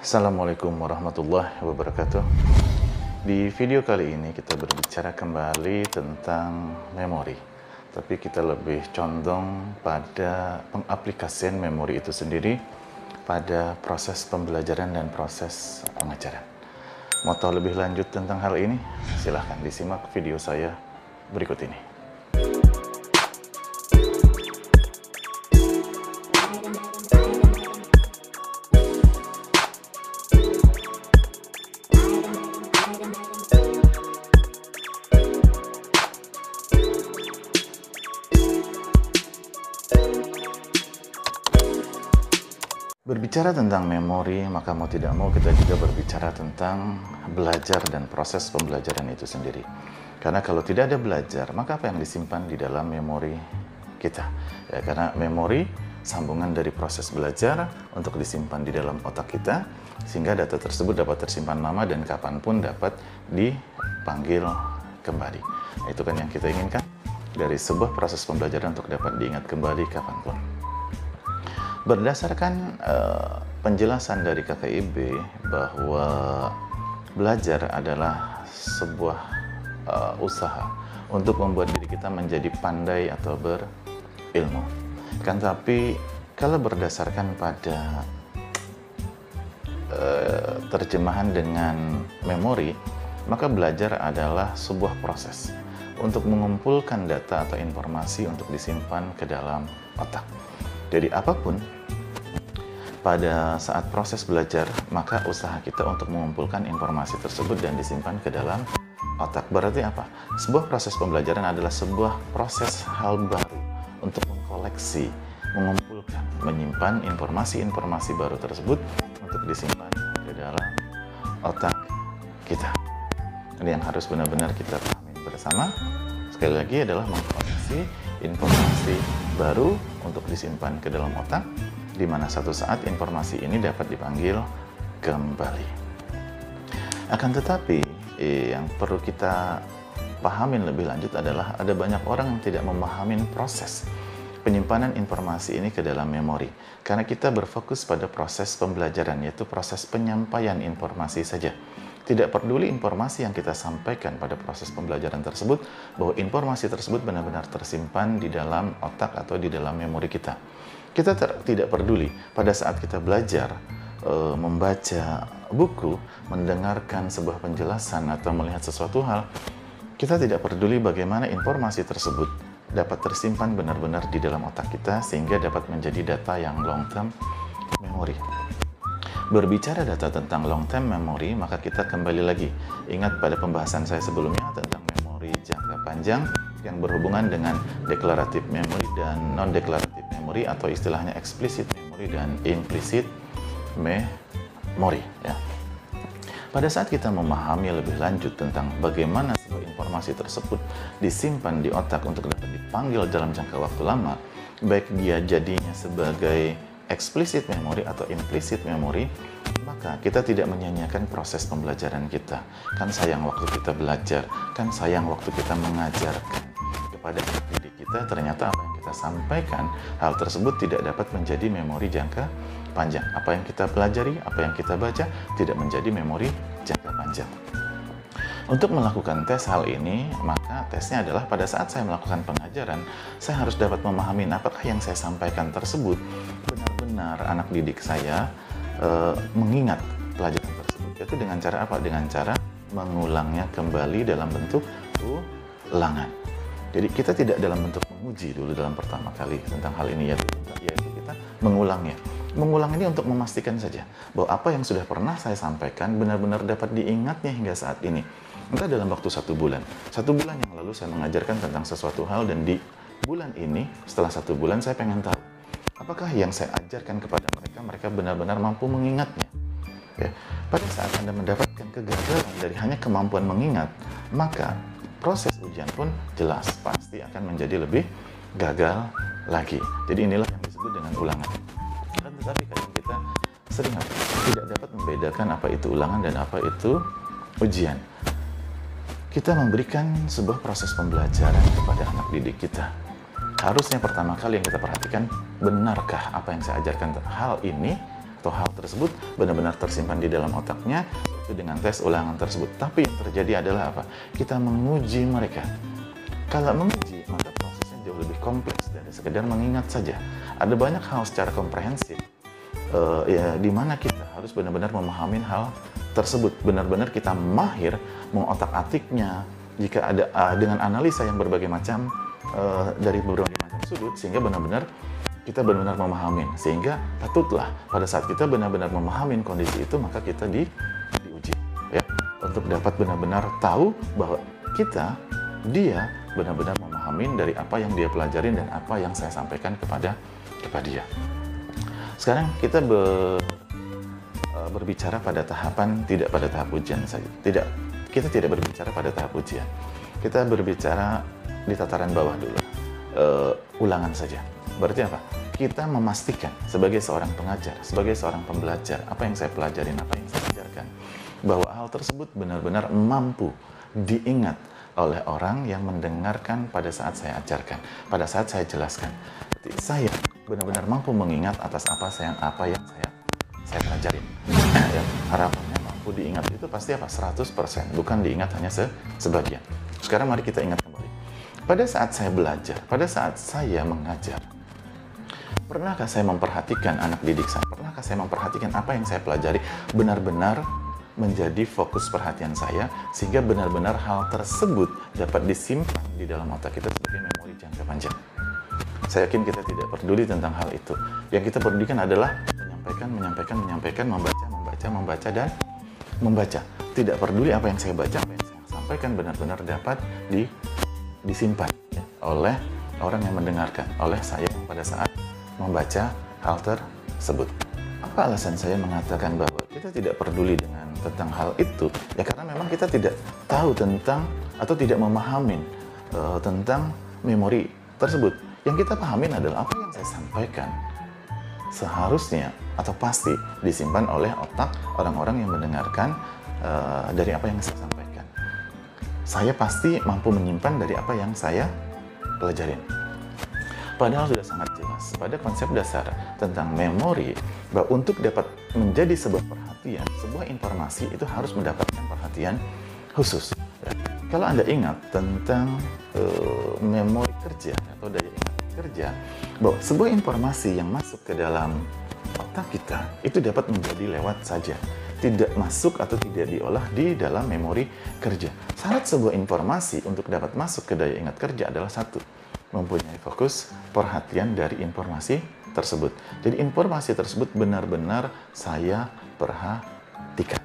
Assalamualaikum warahmatullahi wabarakatuh. Di video kali ini kita berbicara kembali tentang memori. Tapi kita lebih condong pada pengaplikasian memori itu sendiri pada proses pembelajaran dan proses pengajaran. Mau tahu lebih lanjut tentang hal ini? Silahkan disimak video saya berikut ini. Berbicara tentang memori, maka mau tidak mau kita juga berbicara tentang belajar dan proses pembelajaran itu sendiri. Karena kalau tidak ada belajar, maka apa yang disimpan di dalam memori kita? Ya, karena memori sambungan dari proses belajar untuk disimpan di dalam otak kita, sehingga data tersebut dapat tersimpan lama dan kapanpun dapat dipanggil kembali. Nah, itu kan yang kita inginkan dari sebuah proses pembelajaran untuk dapat diingat kembali kapanpun. Berdasarkan penjelasan dari KKIB bahwa belajar adalah sebuah usaha untuk membuat diri kita menjadi pandai atau berilmu. Kan tapi kalau berdasarkan pada terjemahan dengan memori, maka belajar adalah sebuah proses untuk mengumpulkan data atau informasi untuk disimpan ke dalam otak. Jadi apapun pada saat proses belajar, maka usaha kita untuk mengumpulkan informasi tersebut dan disimpan ke dalam otak. Berarti apa? Sebuah proses pembelajaran adalah sebuah proses hal baru untuk mengkoleksi, mengumpulkan, menyimpan informasi-informasi baru tersebut untuk disimpan ke dalam otak kita. Ini yang harus benar-benar kita pahami bersama. Sekali lagi adalah mengkoleksi informasi baru untuk disimpan ke dalam otak, di mana satu saat informasi ini dapat dipanggil kembali. Akan tetapi, yang perlu kita pahamin lebih lanjut adalah ada banyak orang yang tidak memahami proses penyimpanan informasi ini ke dalam memori. Karena kita berfokus pada proses pembelajaran, yaitu proses penyampaian informasi saja. Tidak peduli informasi yang kita sampaikan pada proses pembelajaran tersebut, bahwa informasi tersebut benar-benar tersimpan di dalam otak atau di dalam memori kita. Kita tidak peduli pada saat kita belajar, membaca buku, mendengarkan sebuah penjelasan, atau melihat sesuatu hal, kita tidak peduli bagaimana informasi tersebut dapat tersimpan benar-benar di dalam otak kita, sehingga dapat menjadi data yang long term memory. Berbicara data tentang long term memory, maka kita kembali lagi ingat pada pembahasan saya sebelumnya tentang memori jangka panjang yang berhubungan dengan declarative memory dan non-declarative memory, atau istilahnya explicit memory dan implicit memory. Ya. Pada saat kita memahami lebih lanjut tentang bagaimana sebuah informasi tersebut disimpan di otak untuk dapat dipanggil dalam jangka waktu lama, baik dia jadinya sebagai explicit memory atau implicit memory, maka kita tidak menyia-nyiakan proses pembelajaran kita. Kan sayang waktu kita belajar, kan sayang waktu kita mengajarkan kepada anak didik kita, ternyata apa yang kita sampaikan, hal tersebut tidak dapat menjadi memori jangka panjang. Apa yang kita pelajari, apa yang kita baca, tidak menjadi memori jangka panjang. Untuk melakukan tes hal ini, maka tesnya adalah pada saat saya melakukan pengajaran, saya harus dapat memahami apakah yang saya sampaikan tersebut benar-benar anak didik saya mengingat pelajaran tersebut. Itu dengan cara apa? Dengan cara mengulangnya kembali dalam bentuk ulangan. Jadi kita tidak dalam bentuk menguji dulu dalam pertama kali tentang hal ini, yaitu kita mengulangnya. Mengulang ini untuk memastikan saja bahwa apa yang sudah pernah saya sampaikan benar-benar dapat diingatnya hingga saat ini. Entah dalam waktu 1 bulan. 1 bulan yang lalu saya mengajarkan tentang sesuatu hal, dan di bulan ini, setelah 1 bulan, saya pengen tahu apakah yang saya ajarkan kepada mereka benar-benar mampu mengingatnya. Ya. Pada saat Anda mendapatkan kegagalan dari hanya kemampuan mengingat, maka proses ujian pun jelas pasti akan menjadi lebih gagal lagi. Jadi inilah yang disebut dengan ulangan. Dan tetapi kadang kita sering tidak dapat membedakan apa itu ulangan dan apa itu ujian. Kita memberikan sebuah proses pembelajaran kepada anak didik kita. Harusnya pertama kali yang kita perhatikan, benarkah apa yang saya ajarkan hal ini atau hal tersebut benar-benar tersimpan di dalam otaknya itu dengan tes ulangan tersebut. Tapi yang terjadi adalah apa? Kita menguji mereka. Kalau menguji, maka prosesnya jauh lebih kompleks dari sekedar mengingat saja. Ada banyak hal secara komprehensif di mana kita harus benar-benar memahami hal tersebut. Benar-benar kita mahir mengotak-atiknya jika ada dengan analisa yang berbagai macam dari berbagai macam sudut, sehingga benar-benar kita benar-benar memahami. Sehingga patutlah pada saat kita benar-benar memahami kondisi itu, maka kita diuji ya, untuk dapat benar-benar tahu bahwa dia benar-benar memahami dari apa yang dia pelajarin dan apa yang saya sampaikan kepada dia. Sekarang kita berbicara pada tahapan, tidak pada tahap ujian saja. Kita tidak berbicara pada tahap ujian. Kita berbicara di tataran bawah dulu. Ulangan saja. Berarti apa? Kita memastikan sebagai seorang pengajar, sebagai seorang pembelajar, apa yang saya pelajarin, apa yang saya ajarkan, bahwa hal tersebut benar-benar mampu diingat oleh orang yang mendengarkan pada saat saya ajarkan, pada saat saya jelaskan. Jadi saya benar-benar mampu mengingat atas apa yang saya pelajarin. Ya, harapannya mampu diingat itu pasti apa? 100%, bukan diingat hanya sebagian. Sekarang mari kita ingat kembali. Pada saat saya belajar, pada saat saya mengajar, pernahkah saya memperhatikan anak didik saya? Pernahkah saya memperhatikan apa yang saya pelajari benar-benar menjadi fokus perhatian saya, sehingga benar-benar hal tersebut dapat disimpan di dalam otak kita sebagai memori jangka panjang? Saya yakin kita tidak peduli tentang hal itu. Yang kita pedulikan adalah menyampaikan, membaca, dan membaca. Tidak peduli apa yang saya baca, apa yang saya sampaikan benar-benar dapat disimpan ya, oleh orang yang mendengarkan, oleh saya pada saat membaca hal tersebut. Apa alasan saya mengatakan bahwa kita tidak peduli tentang hal itu? Ya karena memang kita tidak tahu tentang atau tidak memahami tentang memori tersebut. Yang kita pahamin adalah apa yang saya sampaikan seharusnya atau pasti disimpan oleh otak orang-orang yang mendengarkan dari apa yang saya sampaikan. Saya pasti mampu menyimpan dari apa yang saya pelajarin. Padahal sudah sangat jelas pada konsep dasar tentang memori, bahwa untuk dapat menjadi sebuah perhatian, sebuah informasi itu harus mendapatkan perhatian khusus. Kalau Anda ingat tentang memori kerja atau daya ingat kerja, bahwa sebuah informasi yang masuk ke dalam otak kita itu dapat menjadi lewat saja, tidak masuk atau tidak diolah di dalam memori kerja. Syarat sebuah informasi untuk dapat masuk ke daya ingat kerja adalah satu, mempunyai fokus perhatian dari informasi tersebut. Jadi informasi tersebut benar-benar saya perhatikan.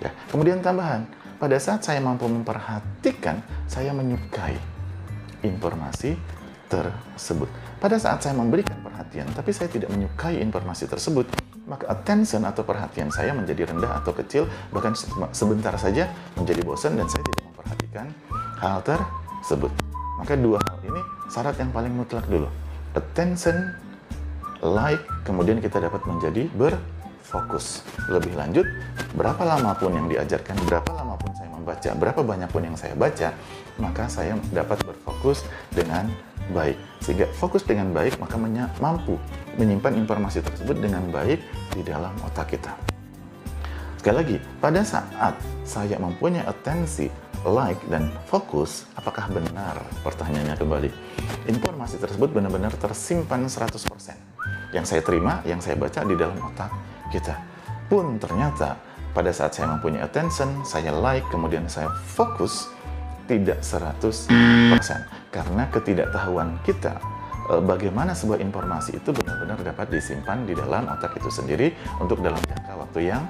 Ya. Kemudian tambahan, pada saat saya mampu memperhatikan, saya menyukai informasi tersebut. Pada saat saya memberikan perhatian, tapi saya tidak menyukai informasi tersebut, maka attention atau perhatian saya menjadi rendah atau kecil, bahkan sebentar saja menjadi bosan dan saya tidak memperhatikan hal tersebut. Maka dua hal ini syarat yang paling mutlak dulu. Attention, like, kemudian kita dapat menjadi berfokus. Lebih lanjut, berapa lama pun yang diajarkan, berapa lama pun saya membaca, berapa banyak pun yang saya baca, maka saya dapat berfokus dengan baik. Sehingga fokus dengan baik, maka mampu menyimpan informasi tersebut dengan baik di dalam otak kita. Sekali lagi, pada saat saya mempunyai atensi, like, dan fokus, apakah benar? Pertanyaannya kembali. Informasi tersebut benar-benar tersimpan 100%. Yang saya terima, yang saya baca di dalam otak kita. Pun ternyata pada saat saya mempunyai attention, saya like, kemudian saya fokus, tidak 100%. Karena ketidaktahuan kita bagaimana sebuah informasi itu benar-benar dapat disimpan di dalam otak itu sendiri untuk dalam jangka waktu yang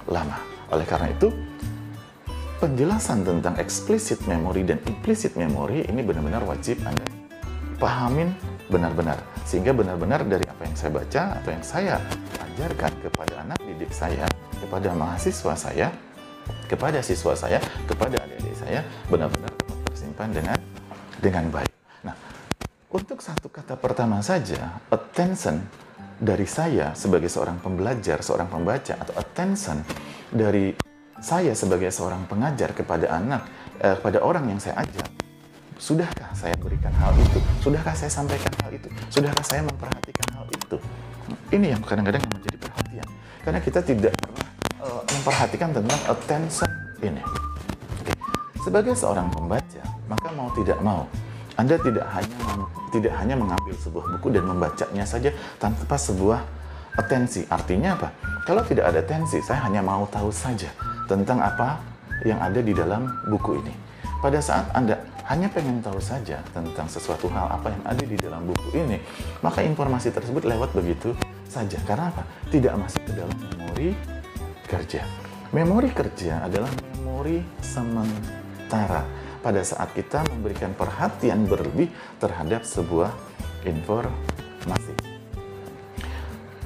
lama. Oleh karena itu, penjelasan tentang explicit memory dan implicit memory ini benar-benar wajib Anda pahamin benar-benar. Sehingga benar-benar dari apa yang saya baca atau yang saya ajarkan kepada anak didik saya, kepada mahasiswa saya, kepada siswa saya, kepada adik-adik saya, benar-benar dapat tersimpan dengan baik. Nah, untuk satu kata pertama saja, attention dari saya sebagai seorang pembelajar, seorang pembaca, atau attention dari saya sebagai seorang pengajar kepada kepada orang yang saya ajar, sudahkah saya berikan hal itu? Sudahkah saya sampaikan hal itu? Sudahkah saya memperhatikan hal itu? Ini yang kadang-kadang menjadi perhatian. Karena kita tidak pernah memperhatikan tentang attention ini. Oke. Sebagai seorang pembaca, maka mau tidak mau, Anda tidak hanya mengambil sebuah buku dan membacanya saja tanpa sebuah atensi. Artinya apa? Kalau tidak ada atensi, saya hanya mau tahu saja tentang apa yang ada di dalam buku ini. Pada saat Anda hanya pengen tahu saja tentang sesuatu hal apa yang ada di dalam buku ini, maka informasi tersebut lewat begitu saja. Karena apa? Tidak masuk ke dalam memori kerja. Memori kerja adalah memori sementara pada saat kita memberikan perhatian berlebih terhadap sebuah informasi.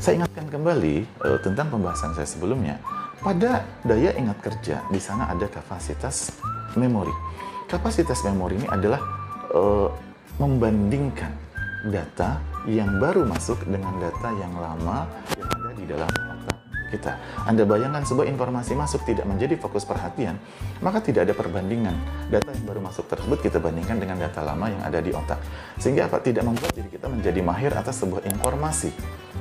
Saya ingatkan kembali tentang pembahasan saya sebelumnya. Pada daya ingat kerja, di sana ada kapasitas memori. Kapasitas memori ini adalah membandingkan data yang baru masuk dengan data yang lama yang ada di dalam otak kita. Anda bayangkan sebuah informasi masuk tidak menjadi fokus perhatian, maka tidak ada perbandingan. Data yang baru masuk tersebut kita bandingkan dengan data lama yang ada di otak. Sehingga apa? Tidak membuat diri kita menjadi mahir atas sebuah informasi,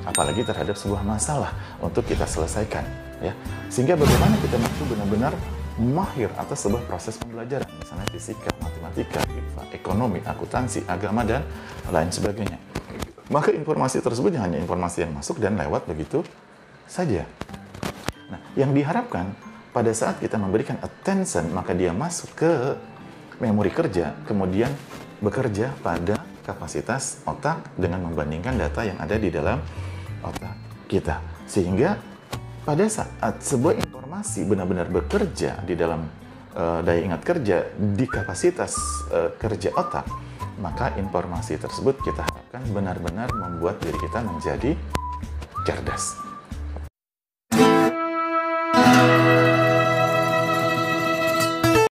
apalagi terhadap sebuah masalah untuk kita selesaikan. Ya. Sehingga bagaimana kita mampu benar-benar mahir atas sebuah proses pembelajaran, misalnya fisika, matematika, ekonomi, akuntansi, agama, dan lain sebagainya. Maka informasi tersebut hanya informasi yang masuk dan lewat begitu saja. Nah, yang diharapkan pada saat kita memberikan attention, maka dia masuk ke memori kerja, kemudian bekerja pada kapasitas otak dengan membandingkan data yang ada di dalam otak kita. Sehingga pada saat sebuah informasi benar-benar bekerja di dalam daya ingat kerja di kapasitas kerja otak, maka informasi tersebut kita harapkan benar-benar membuat diri kita menjadi cerdas.